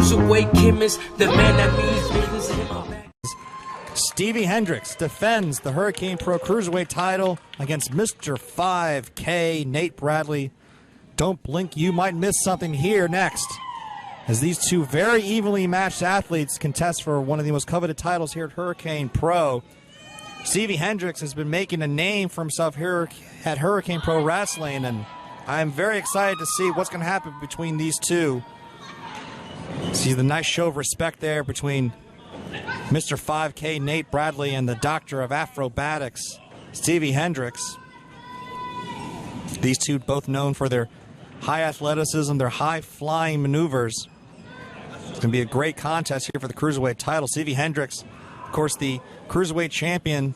cruiserweight chemist, the man that means business in my back. Stevie Hendrix defends the Hurricane Pro Cruiserweight title against Mr. 5K, Nate Bradley. Don't blink, you might miss something here next, as these two very evenly matched athletes contest for one of the most coveted titles here at Hurricane Pro. Stevie Hendrix has been making a name for himself here at Hurricane Pro Wrestling, and I'm very excited to see what's going to happen between these two. See the nice show of respect there between Mr. 5K, Nate Bradley, and the Doctor of Acrobatics, Stevie Hendrix. These two both known for their high athleticism, their high-flying maneuvers. It's going to be a great contest here for the Cruiserweight title. Stevie Hendrix, of course, the Cruiserweight champion,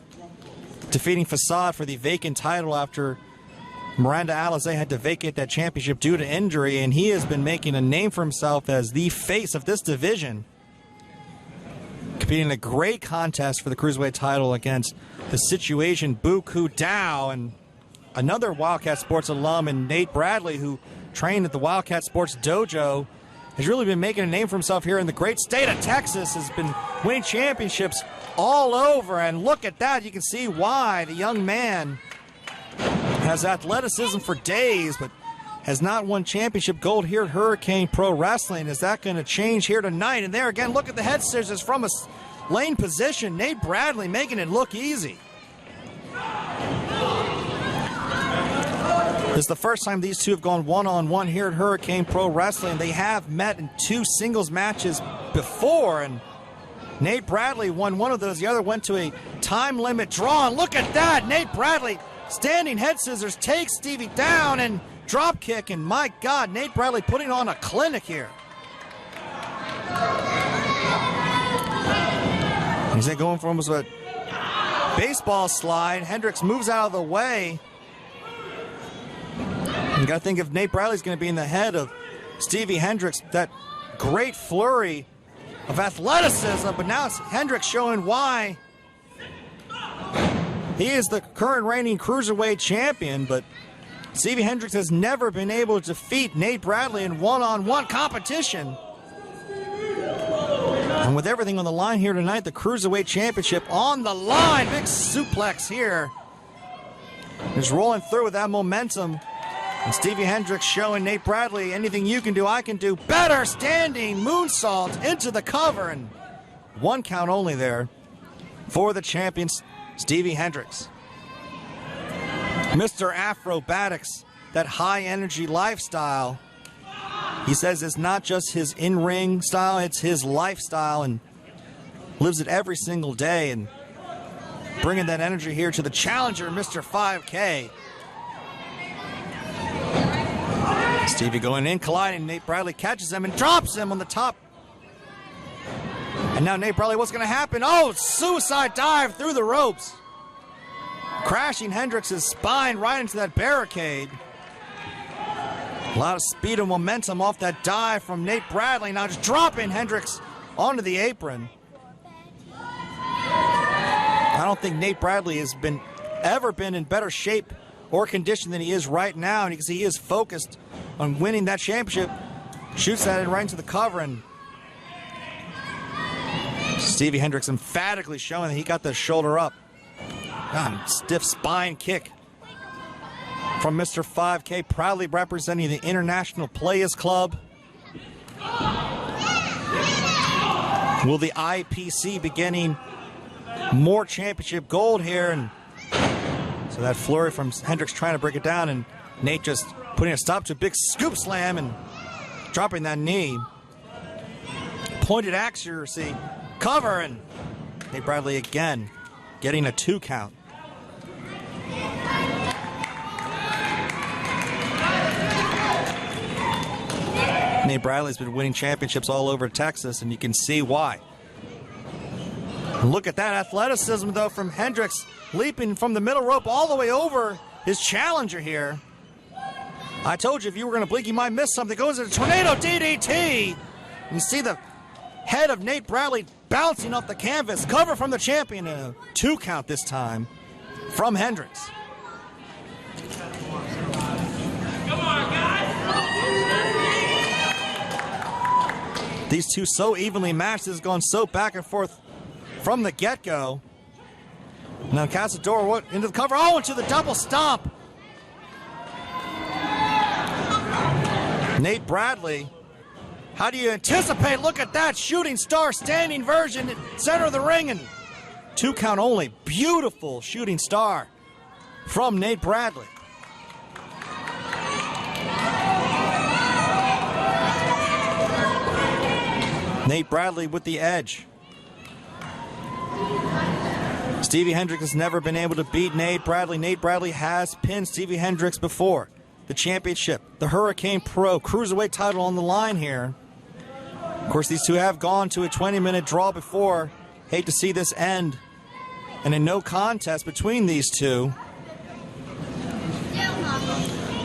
defeating Facade for the vacant title after Miranda Alizé had to vacate that championship due to injury, and he has been making a name for himself as the face of this division. Competing in a great contest for the Cruiserweight title against the Situation Buku Dao, and another Wildcat Sports alum, and Nate Bradley, who trained at the Wildcat Sports Dojo, has really been making a name for himself here in the great state of Texas, has been winning championships all over, and look at that. You can see why the young man has athleticism for days, but has not won championship gold here at Hurricane Pro Wrestling. Is that going to change here tonight? And there again, look at the head scissors from a lane position. Nate Bradley making it look easy. This is the first time these two have gone one-on-one here at Hurricane Pro Wrestling. They have met in 2 singles matches before, and Nate Bradley won one of those. The other went to a time limit draw. And look at that. Nate Bradley, standing head scissors, takes Stevie down and drop kick. And my God, Nate Bradley putting on a clinic here. He's going for almost a baseball slide. Hendrix moves out of the way. You got to think if Nate Bradley's going to be in the head of Stevie Hendrix, that great flurry of athleticism, but now it's Hendrix showing why he is the current reigning Cruiserweight champion, but Stevie Hendrix has never been able to defeat Nate Bradley in one-on-one competition. And with everything on the line here tonight, the Cruiserweight Championship on the line. Big suplex here. Just rolling through with that momentum. And Stevie Hendrix showing Nate Bradley, anything you can do, I can do better. Standing moonsault into the cover, and 1 count only there for the champion, Stevie Hendrix. Mr. Acrobatics, that high energy lifestyle. He says it's not just his in-ring style, it's his lifestyle, and lives it every single day, and bringing that energy here to the challenger, Mr. 5K. Stevie going in, colliding. Nate Bradley catches him and drops him on the top. And now Nate Bradley, what's going to happen? Oh, suicide dive through the ropes. Crashing Hendrix's spine right into that barricade. A lot of speed and momentum off that dive from Nate Bradley. Now just dropping Hendrix onto the apron. I don't think Nate Bradley has ever been in better shape or condition than he is right now, and you can see he is focused on winning that championship. Shoots that in right into the cover, and Stevie Hendrix emphatically showing that he got the shoulder up. God, stiff spine kick from Mr. 5K, proudly representing the International Players Club. Will the IPC be getting more championship gold here? And so that flurry from Hendrix trying to break it down, and Nate just putting a stop to a big scoop slam and dropping that knee. Pointed accuracy, cover, and Nate Bradley again getting a 2 count. Nate Bradley's been winning championships all over Texas, and you can see why. Look at that athleticism, though, from Hendrix, leaping from the middle rope all the way over his challenger here. I told you if you were going to blink, you might miss something. Goes into tornado DDT. You see the head of Nate Bradley bouncing off the canvas. Cover from the champion, and a 2 count this time from Hendrix. Come on, guys. These two so evenly matched. This has gone so back and forth from the get-go. Now Cazador into the cover. Oh, into the double stomp. Nate Bradley. How do you anticipate? Look at that shooting star standing version, center of the ring, and 2 count only. Beautiful shooting star from Nate Bradley. Nate Bradley with the edge. Stevie Hendrix has never been able to beat Nate Bradley. Nate Bradley has pinned Stevie Hendrix before. The championship, the Hurricane Pro Cruiserweight title on the line here. Of course, these two have gone to a 20-minute draw before. Hate to see this end in a no contest between these two.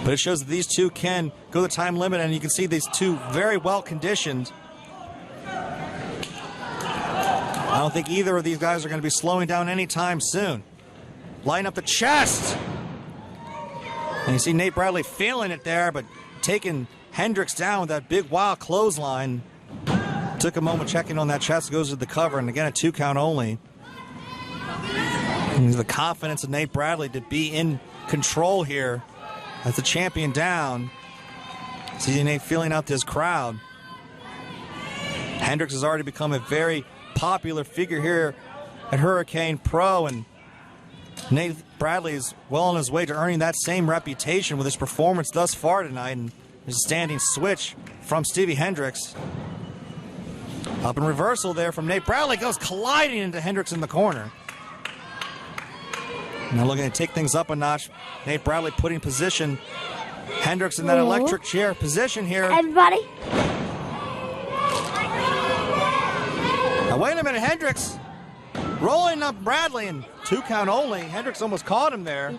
But it shows that these two can go the time limit, and you can see these two very well conditioned. I don't think either of these guys are going to be slowing down anytime soon. Line up the chest. And you see Nate Bradley feeling it there, but taking Hendrix down with that big wild clothesline. Took a moment checking on that chest, goes to the cover, and again a 2 count only. And the confidence of Nate Bradley to be in control here as the champion down. See Nate feeling out this crowd. Hendrix has already become a very popular figure here at Hurricane Pro, and Nate Bradley is well on his way to earning that same reputation with his performance thus far tonight. And there's a standing switch from Stevie Hendrix. Up in reversal there from Nate Bradley, goes colliding into Hendrix in the corner. Now looking to take things up a notch. Nate Bradley putting position. Hendrix in that electric chair position here. Everybody. Now wait a minute, Hendrix rolling up Bradley, and 2 count only. Hendrix almost caught him there.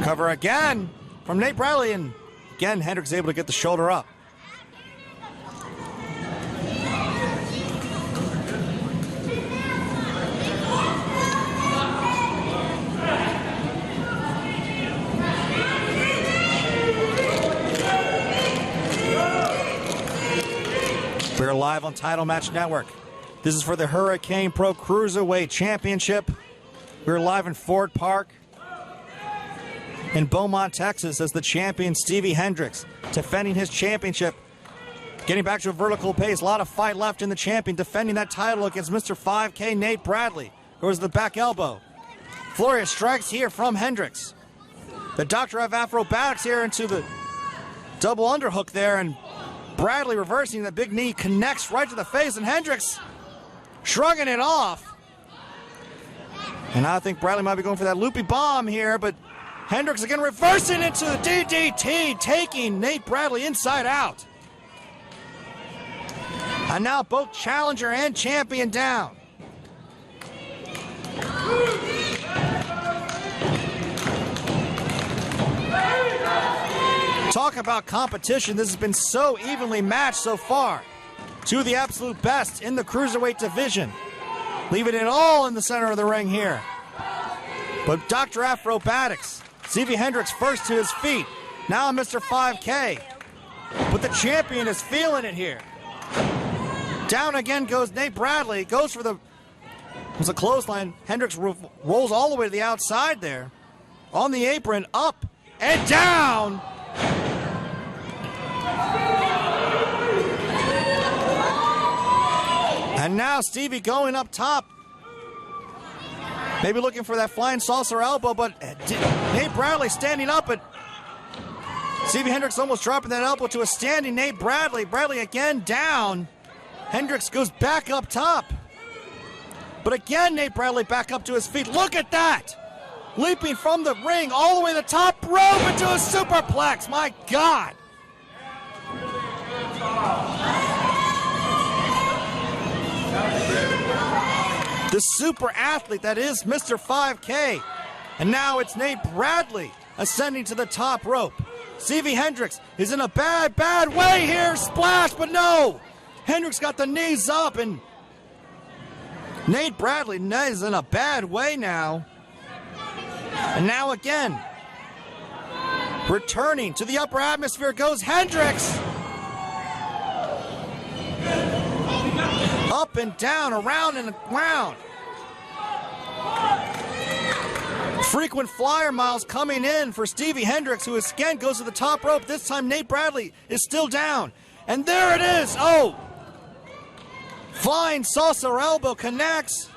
Cover again from Nate Bradley, and again Hendrix is able to get the shoulder up. We're live on Title Match Network. This is for the Hurricane Pro Cruiserweight Championship. We're live in Ford Park in Beaumont, Texas, as the champion Stevie Hendrix defending his championship. Getting back to a vertical pace. A lot of fight left in the champion. Defending that title against Mr. 5K Nate Bradley. Goes to the back elbow. Flurry of strikes here from Hendrix. The Doctor of Acrobatics here into the double underhook there, and Bradley reversing the big knee, connects right to the face, and Hendrix shrugging it off. And I think Bradley might be going for that loopy bomb here, but Hendrix again reversing into the DDT, taking Nate Bradley inside out. And now both challenger and champion down. Talk about competition. This has been so evenly matched so far. Two of the absolute best in the cruiserweight division. Leaving it all in the center of the ring here. But Dr. Acrobatics, Stevie Hendrix first to his feet. Now Mr. 5K. But the champion is feeling it here. Down again goes Nate Bradley. Goes for the... It's a clothesline. Hendrix rolls all the way to the outside there. On the apron, up and down. And now Stevie going up top. Maybe looking for that flying saucer elbow, but Nate Bradley standing up, but Stevie Hendrix almost dropping that elbow to a standing Nate Bradley. Bradley again down. Hendrix goes back up top. But again, Nate Bradley back up to his feet. Look at that! Leaping from the ring all the way to the top rope into a superplex. My God! The super athlete that is Mr. 5K. And now it's Nate Bradley ascending to the top rope. Stevie Hendrix is in a bad way here. Splash, but no! Hendrix got the knees up, and Nate Bradley is in a bad way now. And now again, returning to the upper atmosphere goes Hendrix. Up and down, around and around. Frequent flyer miles coming in for Stevie Hendrix, who again goes to the top rope. This time Nate Bradley is still down. And there it is. Oh! Flying saucer elbow connects.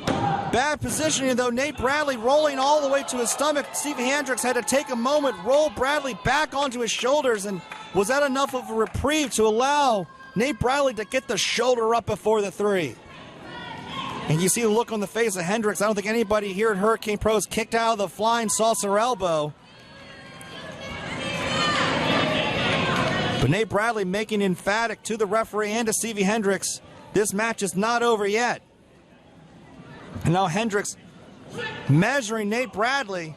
Bad positioning though. Nate Bradley rolling all the way to his stomach. Stevie Hendrix had to take a moment, roll Bradley back onto his shoulders, and was that enough of a reprieve to allow Nate Bradley to get the shoulder up before the 3? And you see the look on the face of Hendrix. I don't think anybody here at Hurricane Pro has kicked out of the flying saucer elbow. But Nate Bradley making emphatic to the referee and to Stevie Hendrix, this match is not over yet. And now Hendrix measuring Nate Bradley.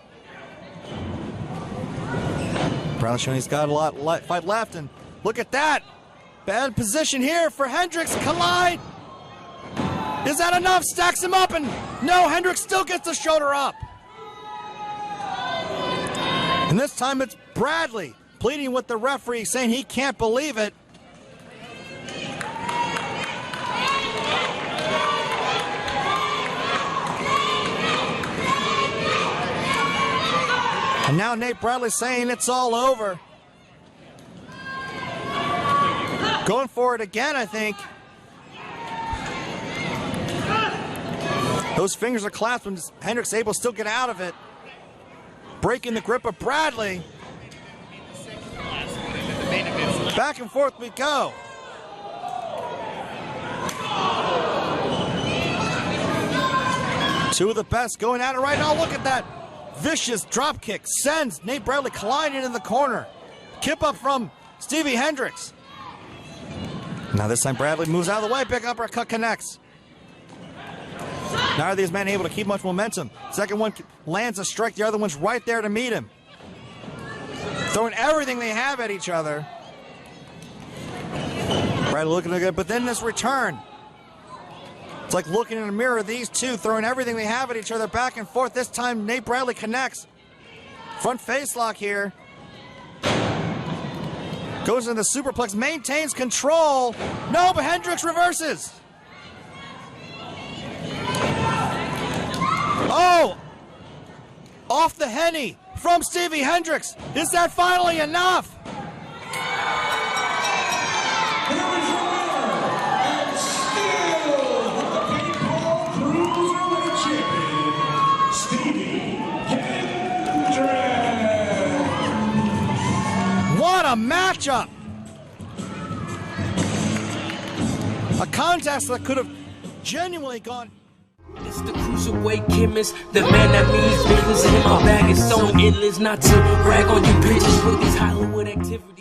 Bradley showing he's got a lot of fight left, and look at that. Bad position here for Hendrix. Collide. Is that enough? Stacks him up, and no, Hendrix still gets the shoulder up. And this time it's Bradley pleading with the referee, saying he can't believe it. And now Nate Bradley saying it's all over. Going for it again, I think. Those fingers are clasped when Hendrix able to still get out of it. Breaking the grip of Bradley. Back and forth we go. Two of the best going at it right now. Look at that. Vicious drop kick sends Nate Bradley colliding in the corner. Kip up from Stevie Hendrix. Now this time Bradley moves out of the way. Big uppercut connects. Neither of these men able to keep much momentum. Second one lands a strike. The other one's right there to meet him. Throwing everything they have at each other. Bradley looking good, but then this return. It's like looking in a mirror. These two throwing everything they have at each other back and forth. This time Nate Bradley connects. Front face lock here. Goes into the superplex, maintains control. No, but Hendrix reverses. Oh! Off the Henny from Stevie Hendrix. Is that finally enough? What a matchup! A contest that could have genuinely gone. It's the cruiserweight chemist, the man that means business. And my bag is so endless, not to brag on you bitches with these Hollywood activities.